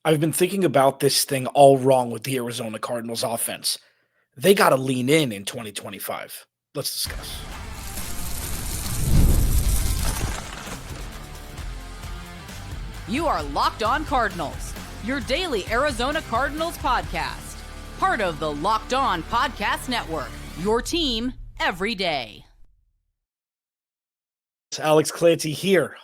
I've been thinking about this thing all wrong with the Arizona Cardinals offense. They got to lean in 2025. Let's discuss. You are Locked On Cardinals, your daily Arizona Cardinals podcast. Part of the Locked On Podcast Network, your team every day. It's Alex Clancy here.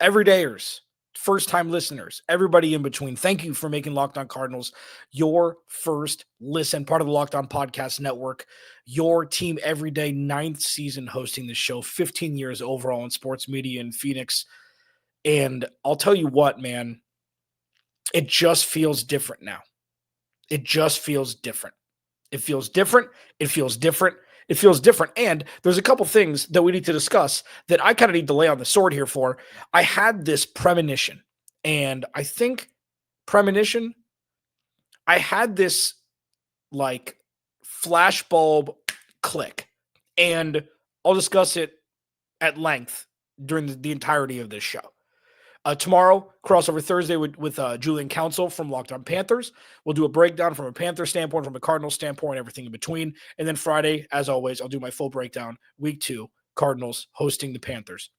Everydayers, first-time listeners, everybody in between. Thank you for making Locked On Cardinals your first listen, part of the Locked On Podcast Network, your team every day, 9th season hosting the show, 15 years overall in sports media in Phoenix. And I'll tell you what, man, it just feels different now. It just feels different. It feels different. It feels different. It feels different. And there's a couple things that we need to discuss that I kind of need to lay on the sword here for. I had this premonition, and I think premonition, I had this like flashbulb click, and I'll discuss it at length during the entirety of this show. Tomorrow, crossover Thursday with Julian Council from Locked On Panthers. We'll do a breakdown from a Panther standpoint, from a Cardinals standpoint, everything in between. And then Friday, as always, I'll do my full breakdown. Week 2, Cardinals hosting the Panthers.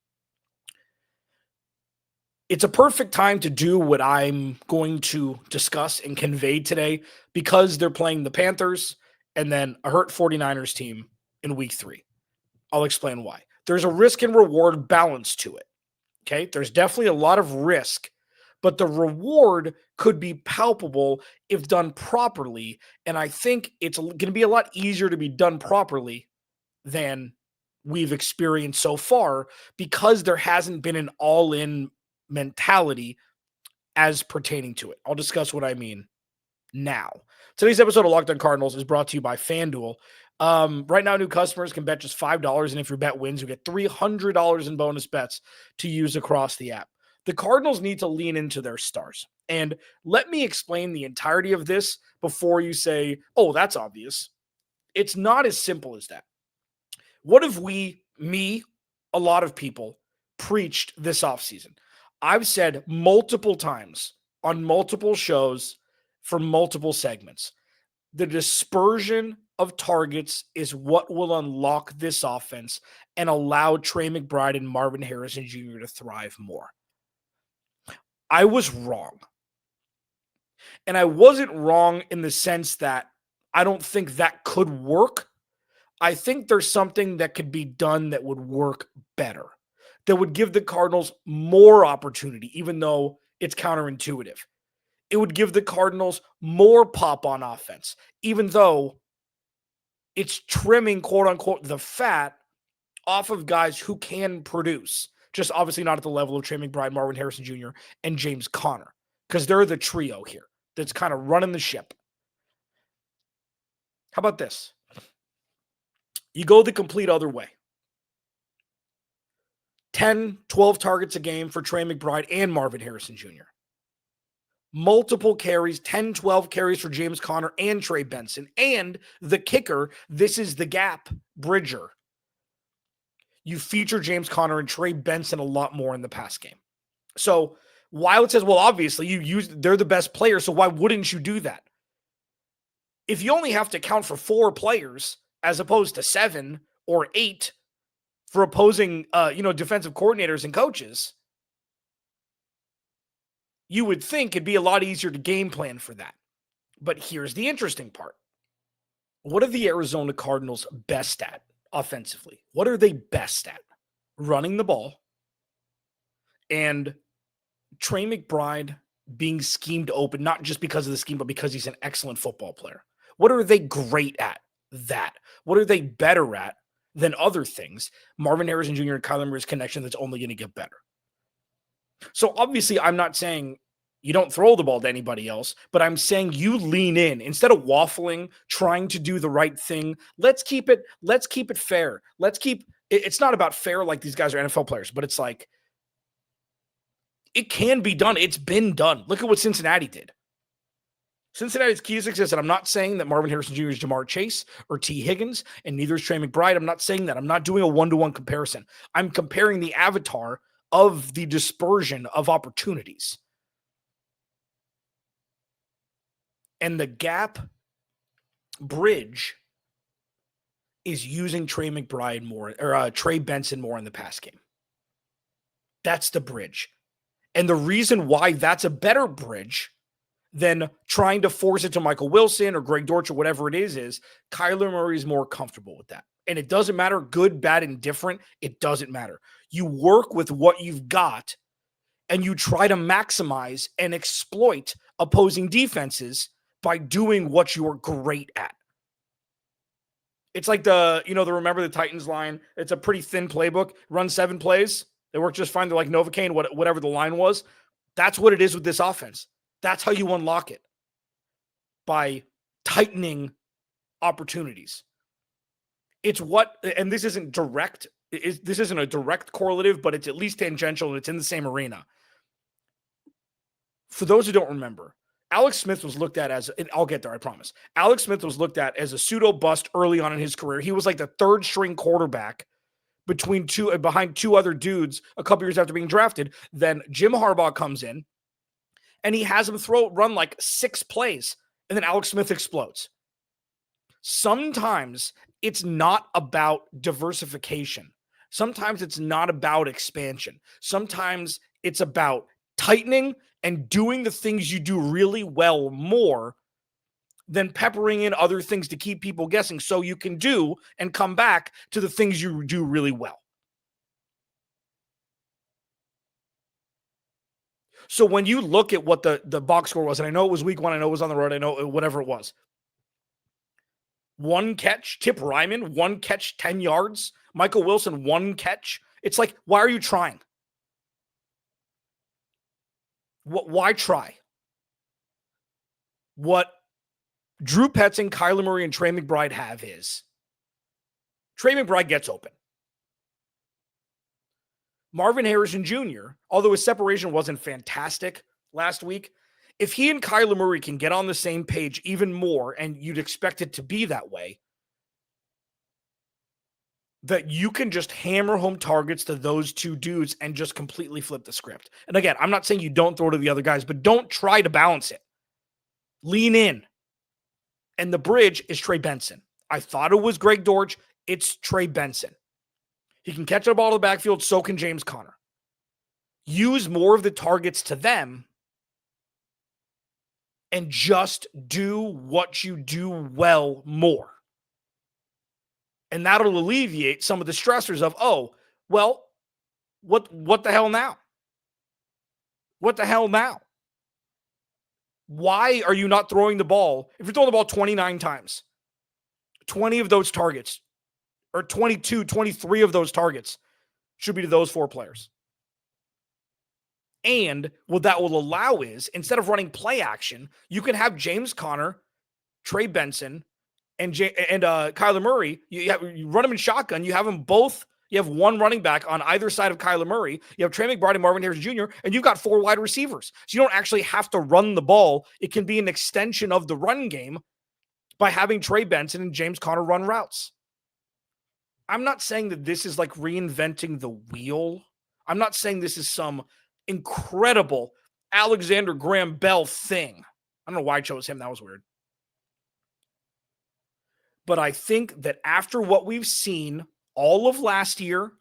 It's a perfect time to do what I'm going to discuss and convey today because they're playing the Panthers and then a hurt 49ers team in week 3. I'll explain why. There's a risk and reward balance to it. Okay, there's definitely a lot of risk, but the reward could be palpable if done properly. And I think it's going to be a lot easier to be done properly than we've experienced so far because there hasn't been an all-in mentality as pertaining to it. I'll discuss what I mean now. Today's episode of Locked On Cardinals is brought to you by FanDuel. Right now, new customers can bet just $5, and if your bet wins, you get $300 in bonus bets to use across the app. The Cardinals need to lean into their stars. And let me explain the entirety of this before you say, oh, that's obvious. It's not as simple as that. What if a lot of people, preached this offseason? I've said multiple times on multiple shows for multiple segments, the dispersion of targets is what will unlock this offense and allow Trey McBride and Marvin Harrison Jr. to thrive more. I was wrong. And I wasn't wrong in the sense that I don't think that could work. I think there's something that could be done that would work better, that would give the Cardinals more opportunity, even though it's counterintuitive. It would give the Cardinals more pop on offense, even though it's trimming, quote unquote, the fat off of guys who can produce. Just obviously not at the level of Trey McBride, Marvin Harrison Jr., and James Conner, because they're the trio here that's kind of running the ship. How about this? You go the complete other way. 10, 12 targets a game for Trey McBride and Marvin Harrison Jr. Multiple carries, 10, 12 carries for James Conner and Trey Benson. And the kicker, this is the gap bridger. You feature James Conner and Trey Benson a lot more in the pass game. So while it says, well, obviously they're the best players, so why wouldn't you do that? If you only have to count for 4 players as opposed to 7 or 8 for opposing defensive coordinators and coaches, you would think it'd be a lot easier to game plan for that. But here's the interesting part. What are the Arizona Cardinals best at offensively? What are they best at? Running the ball and Trey McBride being schemed open, not just because of the scheme, but because he's an excellent football player. What are they great at? That. What are they better at than other things? Marvin Harrison Jr. and Kyler Murray's connection that's only going to get better. So obviously, I'm not saying you don't throw the ball to anybody else, but I'm saying you lean in instead of waffling, trying to do the right thing. Let's keep it fair. It's not about fair like these guys are NFL players, but it's like it can be done. It's been done. Look at what Cincinnati did. Cincinnati's key to success, and I'm not saying that Marvin Harrison Jr. is Jamar Chase or T. Higgins, and neither is Trey McBride. I'm not saying that. I'm not doing a one-to-one comparison. I'm comparing the avatar of the dispersion of opportunities. And the gap bridge is using Trey McBride more, or Trey Benson more in the pass game. That's the bridge. And the reason why that's a better bridge than trying to force it to Michael Wilson or Greg Dortch or whatever it is Kyler Murray is more comfortable with that. And it doesn't matter, good, bad, indifferent. It doesn't matter. You work with what you've got and you try to maximize and exploit opposing defenses by doing what you're great at. It's like the Remember the Titans line. It's a pretty thin playbook. Run 7 plays. They work just fine. They're like Novocaine, whatever the line was. That's what it is with this offense. That's how you unlock it. By tightening opportunities. It's what, and this isn't direct. This isn't a direct correlative, but it's at least tangential and it's in the same arena. For those who don't remember, Alex Smith was looked at as, and I'll get there, I promise. Alex Smith was looked at as a pseudo bust early on in his career. He was like the 3rd string quarterback behind 2 other dudes a couple years after being drafted. Then Jim Harbaugh comes in and he has him run like 6 plays, and then Alex Smith explodes. Sometimes it's not about diversification. Sometimes it's not about expansion. Sometimes it's about tightening and doing the things you do really well more than peppering in other things to keep people guessing so you can do and come back to the things you do really well. So when you look at what the box score was, and I know it was week 1, I know it was on the road, I know whatever it was. 1 catch, Tip Ryman, 1 catch, 10 yards. Michael Wilson, 1 catch. It's like, why are you trying? Why try? What Drew Petzing, Kyler Murray, and Trey McBride have is Trey McBride gets open. Marvin Harrison Jr., although his separation wasn't fantastic last week, if he and Kyler Murray can get on the same page even more, and you'd expect it to be that way, that you can just hammer home targets to those 2 dudes and just completely flip the script. And again, I'm not saying you don't throw to the other guys, but don't try to balance it. Lean in. And the bridge is Trey Benson. I thought it was Greg Dortch. It's Trey Benson. He can catch the ball to the backfield, so can James Conner. Use more of the targets to them and just do what you do well more. And that'll alleviate some of the stressors of, oh, well, what the hell now? What the hell now? Why are you not throwing the ball? If you're throwing the ball 29 times, 20 of those targets, or 22, 23 of those targets should be to those 4 players. And what that will allow is, instead of running play action, you can have James Conner, Trey Benson, and Kyler Murray. You run them in shotgun. You have them both. You have 1 running back on either side of Kyler Murray. You have Trey McBride and Marvin Harrison Jr., and you've got 4 wide receivers. So you don't actually have to run the ball. It can be an extension of the run game by having Trey Benson and James Conner run routes. I'm not saying that this is like reinventing the wheel. I'm not saying this is some incredible Alexander Graham Bell thing. I don't know why I chose him. That was weird. But I think that after what we've seen all of last year,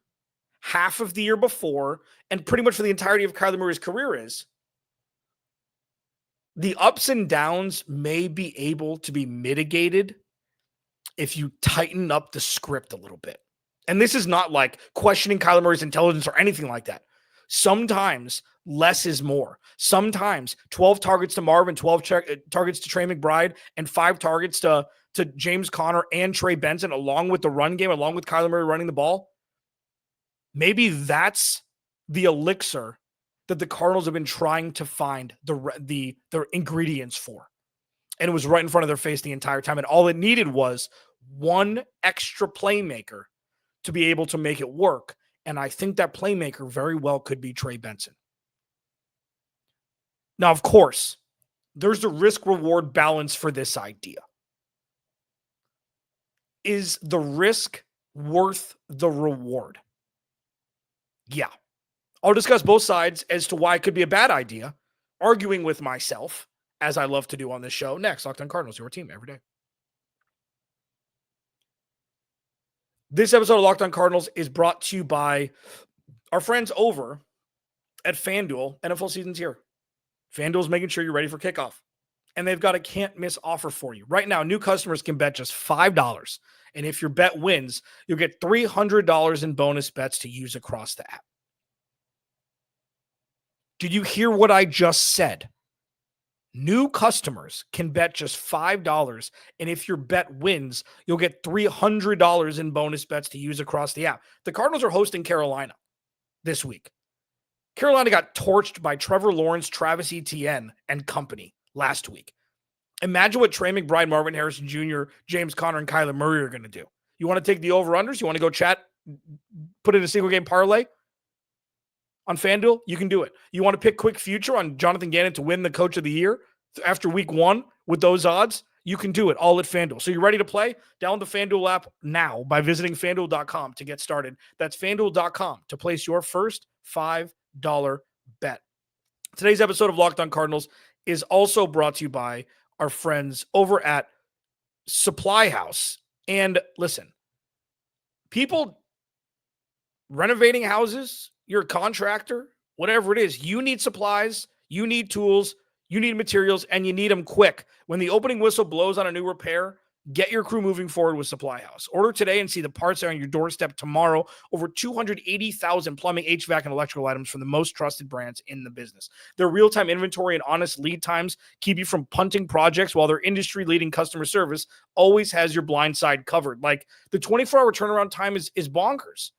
half of the year before, and pretty much for the entirety of Kyler Murray's career is, the ups and downs may be able to be mitigated if you tighten up the script a little bit. And this is not like questioning Kyler Murray's intelligence or anything like that. Sometimes less is more. Sometimes 12 targets to Marvin, 12 targets to Trey McBride, and 5 targets to James Conner and Trey Benson, along with the run game, along with Kyler Murray running the ball. Maybe that's the elixir that the Cardinals have been trying to find their ingredients for. And it was right in front of their face the entire time. And all it needed was 1 extra playmaker to be able to make it work. And I think that playmaker very well could be Trey Benson. Now, of course, there's the risk-reward balance for this idea. Is the risk worth the reward? Yeah. I'll discuss both sides as to why it could be a bad idea, arguing with myself as I love to do on this show. Next, Locked On Cardinals, your team every day. This episode of Locked On Cardinals is brought to you by our friends over at FanDuel. NFL season's here. FanDuel is making sure you're ready for kickoff. And they've got a can't-miss offer for you. Right now, new customers can bet just $5. And if your bet wins, you'll get $300 in bonus bets to use across the app. Did you hear what I just said? New customers can bet just $5. And if your bet wins, you'll get $300 in bonus bets to use across the app. The Cardinals are hosting Carolina this week. Carolina got torched by Trevor Lawrence, Travis Etienne, and company last week. Imagine what Trey McBride, Marvin Harrison Jr., James Conner, and Kyler Murray are going to do. You want to take the over-unders? You want to go chat, put in a single game parlay on FanDuel? You can do it. You want to pick quick future on Jonathan Gannon to win the Coach of the Year after week 1 with those odds? You can do it all at FanDuel. So you ready to play? Download the FanDuel app now by visiting FanDuel.com to get started. That's FanDuel.com to place your first $5 bet. Today's episode of Locked On Cardinals is also brought to you by our friends over at Supply House. And listen, people renovating houses, you're a contractor, whatever it is, you need supplies, you need tools, you need materials, and you need them quick. When the opening whistle blows on a new repair, get your crew moving forward with Supply House. Order today and see the parts are on your doorstep tomorrow. Over 280,000 plumbing, HVAC, and electrical items from the most trusted brands in the business. Their real-time inventory and honest lead times keep you from punting projects, while their industry-leading customer service always has your blind side covered. Like, the 24-hour turnaround time is bonkers.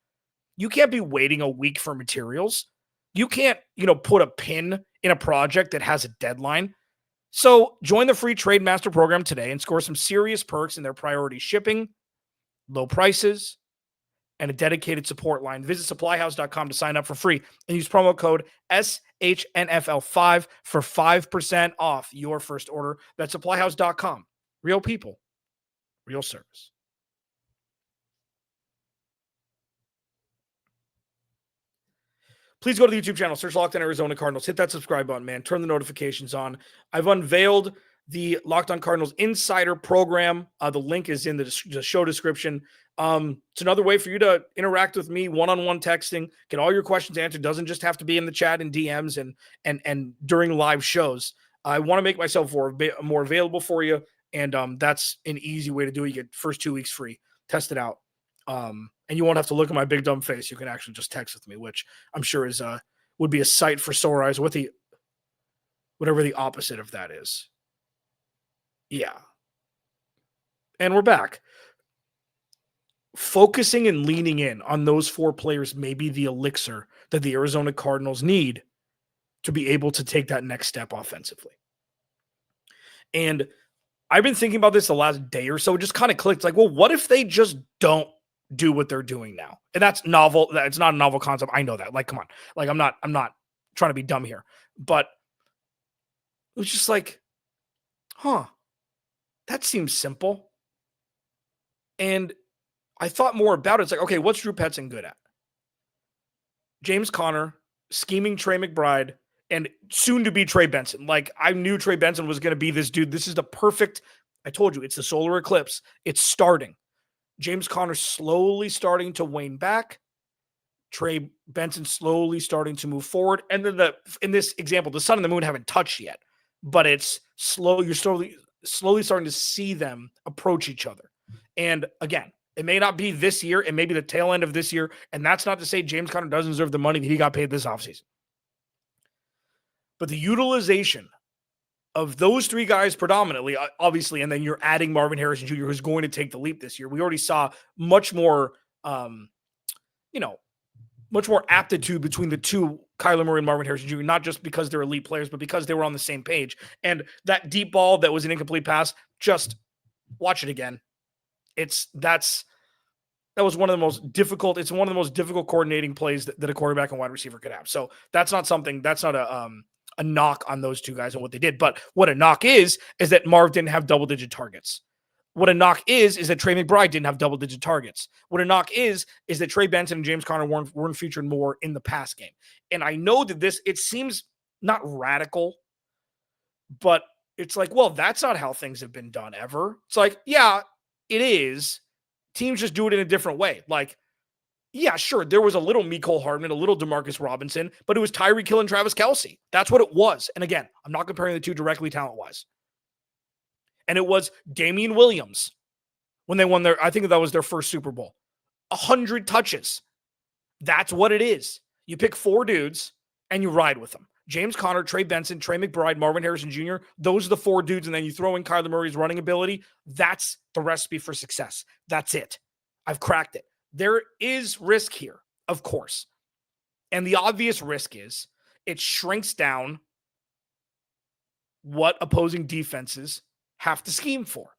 You can't be waiting a week for materials. You can't, put a pin in a project that has a deadline. So join the free Trade Master program today and score some serious perks in their priority shipping, low prices, and a dedicated support line. Visit supplyhouse.com to sign up for free and use promo code SHNFL5 for 5% off your first order. That's supplyhouse.com. Real people, real service. Please go to the YouTube channel, search Locked On Arizona Cardinals. Hit that subscribe button, man. Turn the notifications on. I've unveiled the Locked On Cardinals Insider program. The link is in the show description. It's another way for you to interact with me, one-on-one texting, get all your questions answered. Doesn't just have to be in the chat and DMs and during live shows. I want to make myself more available for you, and that's an easy way to do it. You get first 2 weeks free. Test it out. And you won't have to look at my big dumb face. You can actually just text with me, which I'm sure is would be a sight for sore eyes. Whatever the opposite of that is. Yeah. And we're back. Focusing and leaning in on those 4 players may be the elixir that the Arizona Cardinals need to be able to take that next step offensively. And I've been thinking about this the last day or so. It just kind of clicked. Like, well, what if they just don't do what they're doing now? And that's novel. It's not a novel concept. I know that. Like, come on. Like, I'm not trying to be dumb here. But it was just like, that seems simple. And I thought more about it. It's like, okay, what's Drew Petzing good at? James Conner, scheming Trey McBride, and soon to be Trey Benson. Like, I knew Trey Benson was going to be this dude. This is the perfect, I told you, it's the solar eclipse. It's starting. James Conner slowly starting to wane back. Trey Benson slowly starting to move forward. And then in this example, the sun and the moon haven't touched yet, but it's slow. You're slowly starting to see them approach each other. And again, it may not be this year. It may be the tail end of this year. And that's not to say James Conner doesn't deserve the money that he got paid this offseason. But the utilization of those 3 guys predominantly, obviously, and then you're adding Marvin Harrison Jr., who's going to take the leap this year. We already saw much more, much more aptitude between the 2, Kyler Murray and Marvin Harrison Jr., not just because they're elite players, but because they were on the same page. And that deep ball that was an incomplete pass, just watch it again. That was one of the most difficult. It's one of the most difficult coordinating plays that a quarterback and wide receiver could have. So that's not a knock on those 2 guys and what they did. But what a knock is that Marv didn't have double-digit targets. What a knock is that Trey McBride didn't have double-digit targets. What a knock is that Trey Benson and James Conner weren't featured more in the pass game. And I know that it seems not radical, but It's like, well, that's not how things have been done ever. It's like, yeah, it is. Teams just do it in a different way. Like, yeah, sure, there was a little Mecole Hardman, a little Demarcus Robinson, but it was Tyreek Hill and Travis Kelce. That's what it was. And again, I'm not comparing the two directly talent-wise. And it was Damian Williams when they won I think that was their first Super Bowl. 100 touches. That's what it is. You pick 4 dudes and you ride with them. James Conner, Trey Benson, Trey McBride, Marvin Harrison Jr. Those are the 4 dudes. And then you throw in Kyler Murray's running ability. That's the recipe for success. That's it. I've cracked it. There is risk here, of course. And the obvious risk is it shrinks down what opposing defenses have to scheme for.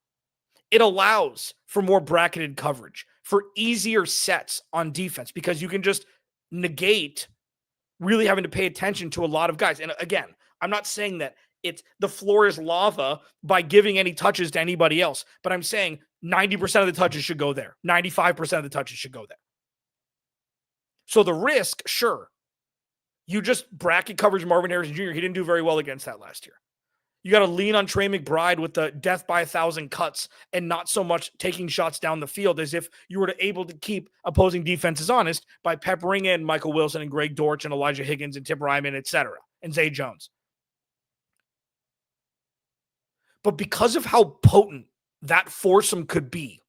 It allows for more bracketed coverage, for easier sets on defense, because you can just negate really having to pay attention to a lot of guys. And again, I'm not saying that the floor is lava by giving any touches to anybody else, but I'm saying 90% of the touches should go there. 95% of the touches should go there. So the risk, sure. You just bracket coverage Marvin Harrison Jr. He didn't do very well against that last year. You got to lean on Trey McBride with the death by 1,000 cuts and not so much taking shots down the field, as if you were able to keep opposing defenses honest by peppering in Michael Wilson and Greg Dortch and Elijah Higgins and Tim Ryman, etc., and Zay Jones. But because of how potent that foursome could be,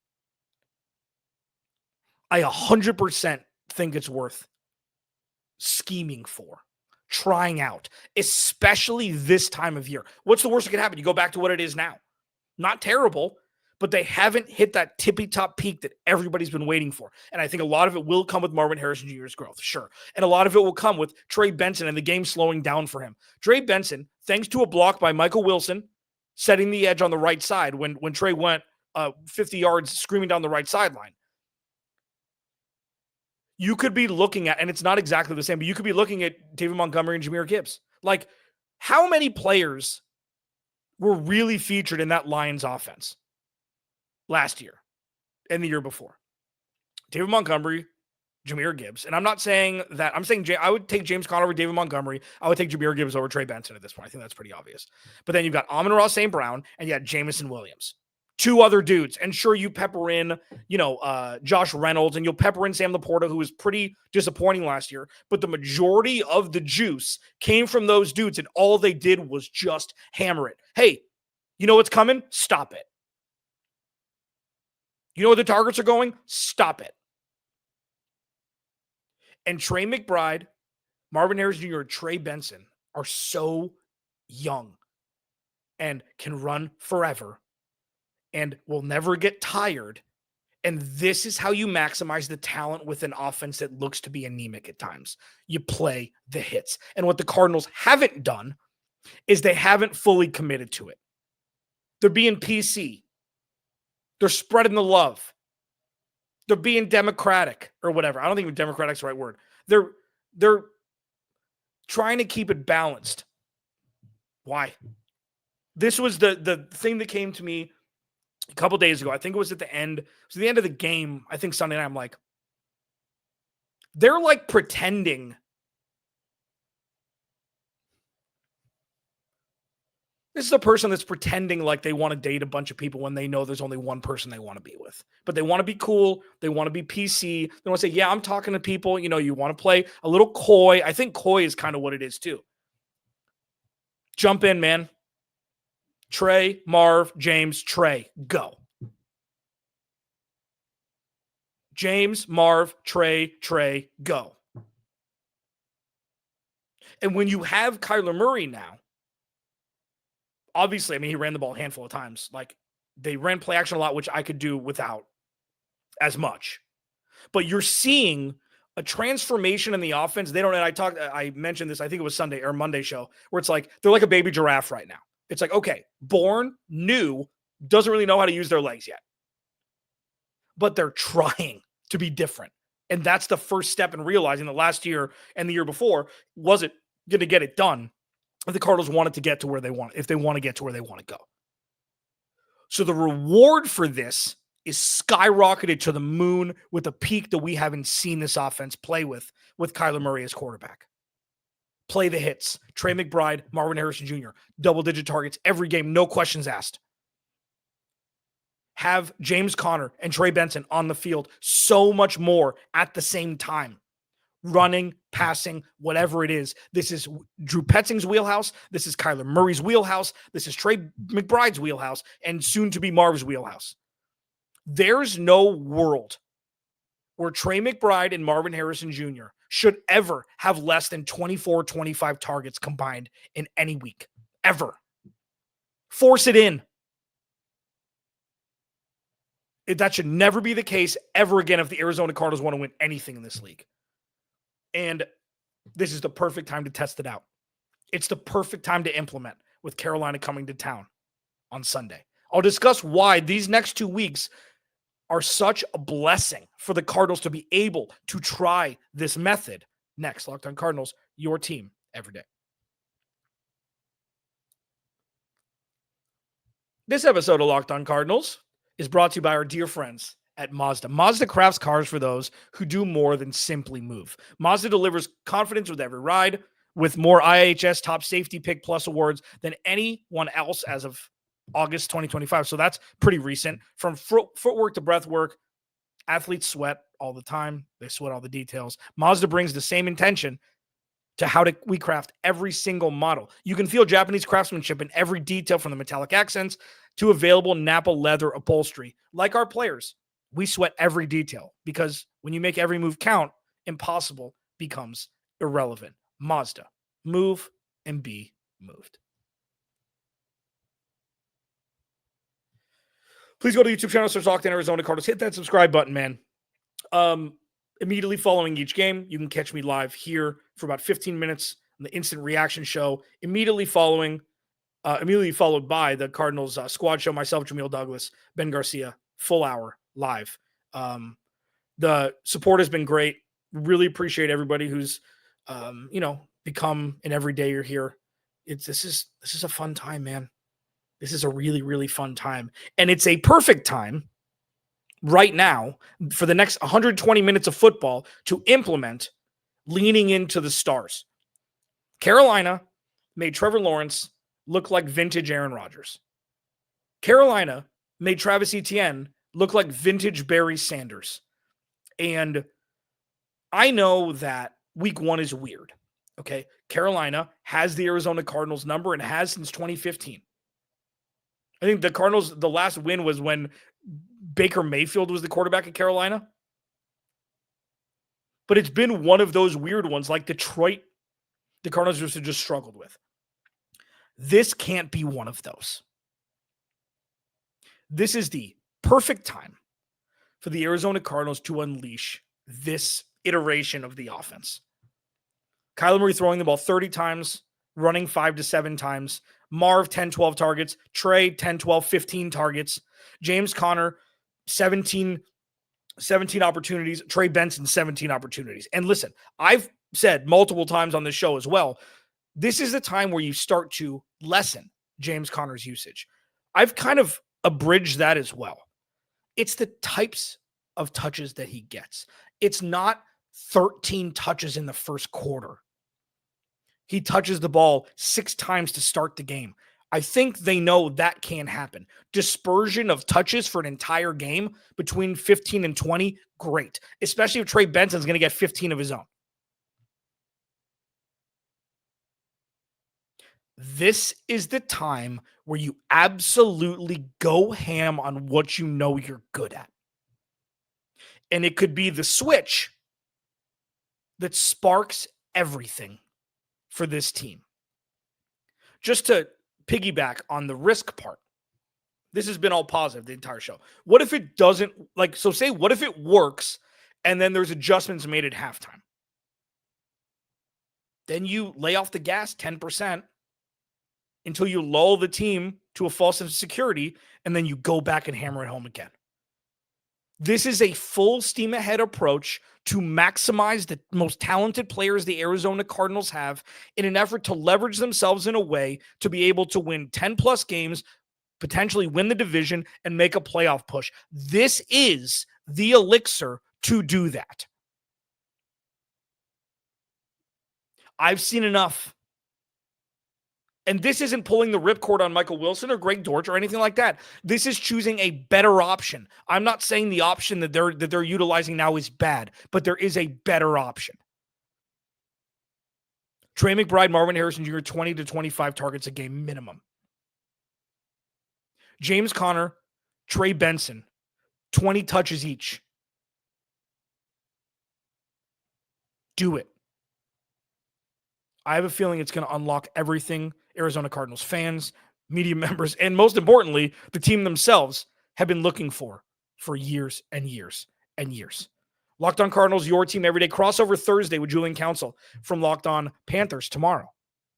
I 100% think it's worth scheming for, trying out, especially this time of year. What's the worst that could happen? You go back to what it is now. Not terrible, but they haven't hit that tippy-top peak that everybody's been waiting for. And I think a lot of it will come with Marvin Harrison Jr.'s growth, sure. And a lot of it will come with Trey Benson and the game slowing down for him. Trey Benson, thanks to a block by Michael Wilson, setting the edge on the right side when Trey went 50 yards screaming down the right sideline. You could be looking at, and it's not exactly the same, but you could be looking at David Montgomery and Jahmyr Gibbs. Like, how many players were really featured in that Lions offense last year and the year before? David Montgomery, Jahmyr Gibbs. And I'm not saying that, I'm saying I would take James Conner over David Montgomery. I would take Jahmyr Gibbs over Trey Benson at this point. I think that's pretty obvious. But then you've got Amon-Ra St. Brown and you got Jamison Williams. 2 other dudes. And sure, you pepper in, Josh Reynolds, and you'll pepper in Sam Laporta, who was pretty disappointing last year. But the majority of the juice came from those dudes, and all they did was just hammer it. Hey, you know what's coming? Stop it. You know where the targets are going? Stop it. And Trey McBride, Marvin Harrison Jr., Trey Benson are so young and can run forever and will never get tired. And this is how you maximize the talent with an offense that looks to be anemic at times. You play the hits. And what the Cardinals haven't done is they haven't fully committed to it. They're being PC. They're spreading the love. They're being democratic or whatever. I don't think democratic is the right word. They're trying to keep it balanced. Why? This was the thing that came to me a couple days ago. I think it was at the end. It was at the end of the game. I think Sunday night. I'm like, they're like pretending. This is a person that's pretending like they want to date a bunch of people when they know there's only one person they want to be with. But they want to be cool. They want to be PC. They want to say, yeah, I'm talking to people. You want to play a little coy. I think coy is kind of what it is too. Jump in, man. Trey, Marv, James, Trey, go. James, Marv, Trey, go. And when you have Kyler Murray now, obviously, he ran the ball a handful of times. Like, they ran play action a lot, which I could do without as much. But you're seeing a transformation in the offense. I mentioned this, I think it was Sunday or Monday show, where it's like, they're like a baby giraffe right now. It's like, okay, born, new, doesn't really know how to use their legs yet. But they're trying to be different. And that's the first step in realizing that last year and the year before wasn't going to get it done if the Cardinals wanted to get to where they want, if they want to get to where they want to go. So the reward for this is skyrocketed to the moon with a peak that we haven't seen this offense play with Kyler Murray as quarterback. Play the hits. Trey McBride, Marvin Harrison Jr., double-digit targets every game, no questions asked. Have James Conner and Trey Benson on the field so much more at the same time. Running, passing, whatever it is. This is Drew Petzing's wheelhouse. This is Kyler Murray's wheelhouse. This is Trey McBride's wheelhouse, and soon to be Marv's wheelhouse. There's no world where Trey McBride and Marvin Harrison Jr. should ever have less than 24, 25 targets combined in any week. Ever. Force it in. That should never be the case ever again if the Arizona Cardinals want to win anything in this league. And this is the perfect time to test it out. It's the perfect time to implement with Carolina coming to town on Sunday. I'll discuss why these next 2 weeks are such a blessing for the Cardinals to be able to try this method. Next, Locked On Cardinals, your team every day. This episode of Locked On Cardinals is brought to you by our dear friends at Mazda. Mazda crafts cars for those who do more than simply move. Mazda delivers confidence with every ride, with more IHS Top Safety Pick Plus awards than anyone else as of August 2025. So that's pretty recent. From footwork to breathwork, athletes sweat all the time. They sweat all the details. Mazda brings the same intention to how we craft every single model. You can feel Japanese craftsmanship in every detail, from the metallic accents to available Napa leather upholstery. Like our players, we sweat every detail, because when you make every move count, impossible becomes irrelevant. Mazda, move and be moved. Please go to the YouTube channel, search Locked On Arizona Cardinals. Hit that subscribe button, man. Immediately following each game, you can catch me live here for about 15 minutes on the instant reaction show. Immediately followed by the Cardinals squad show. Myself, Jamil Douglas, Ben Garcia, full hour live. The support has been great. Really appreciate everybody who's, become an everyday you're here. This is a fun time, man. This is a really, really fun time. And it's a perfect time right now for the next 120 minutes of football to implement leaning into the stars. Carolina made Trevor Lawrence look like vintage Aaron Rodgers. Carolina made Travis Etienne look like vintage Barry Sanders. And I know that week 1 is weird. Okay. Carolina has the Arizona Cardinals number and has since 2015. I think the Cardinals, the last win was when Baker Mayfield was the quarterback at Carolina. But it's been one of those weird ones like Detroit, the Cardinals just struggled with. This can't be one of those. This is the perfect time for the Arizona Cardinals to unleash this iteration of the offense. Kyler Murray throwing the ball 30 times, running 5 to 7 times. Marv, 10, 12 targets. Trey, 10, 12, 15 targets. James Conner, 17 opportunities. Trey Benson, 17 opportunities. And listen, I've said multiple times on this show as well, this is the time where you start to lessen James Conner's usage. I've kind of abridged that as well. It's the types of touches that he gets. It's not 13 touches in the first quarter. He touches the ball 6 times to start the game. I think they know that can happen. Dispersion of touches for an entire game between 15 and 20, great. Especially if Trey Benson's going to get 15 of his own. This is the time where you absolutely go ham on what you know you're good at. And it could be the switch that sparks everything for this team. Just to piggyback on the risk part, this has been all positive the entire show. What if it doesn't, what if it works and then there's adjustments made at halftime? Then you lay off the gas 10% until you lull the team to a false sense of security, and then you go back and hammer it home again. This is a full steam ahead approach to maximize the most talented players the Arizona Cardinals have in an effort to leverage themselves in a way to be able to win 10 plus games, potentially win the division, and make a playoff push. This is the elixir to do that. I've seen enough. And this isn't pulling the ripcord on Michael Wilson or Greg Dortch or anything like that. This is choosing a better option. I'm not saying the option that they're utilizing now is bad, but there is a better option. Trey McBride, Marvin Harrison Jr., 20 to 25 targets a game minimum. James Conner, Trey Benson, 20 touches each. Do it. I have a feeling it's going to unlock everything Arizona Cardinals fans, media members, and most importantly, the team themselves have been looking for years and years and years. Locked On Cardinals, your team every day. Crossover Thursday with Julian Council from Locked On Panthers tomorrow.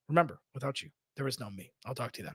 Remember, without you, there is no me. I'll talk to you then.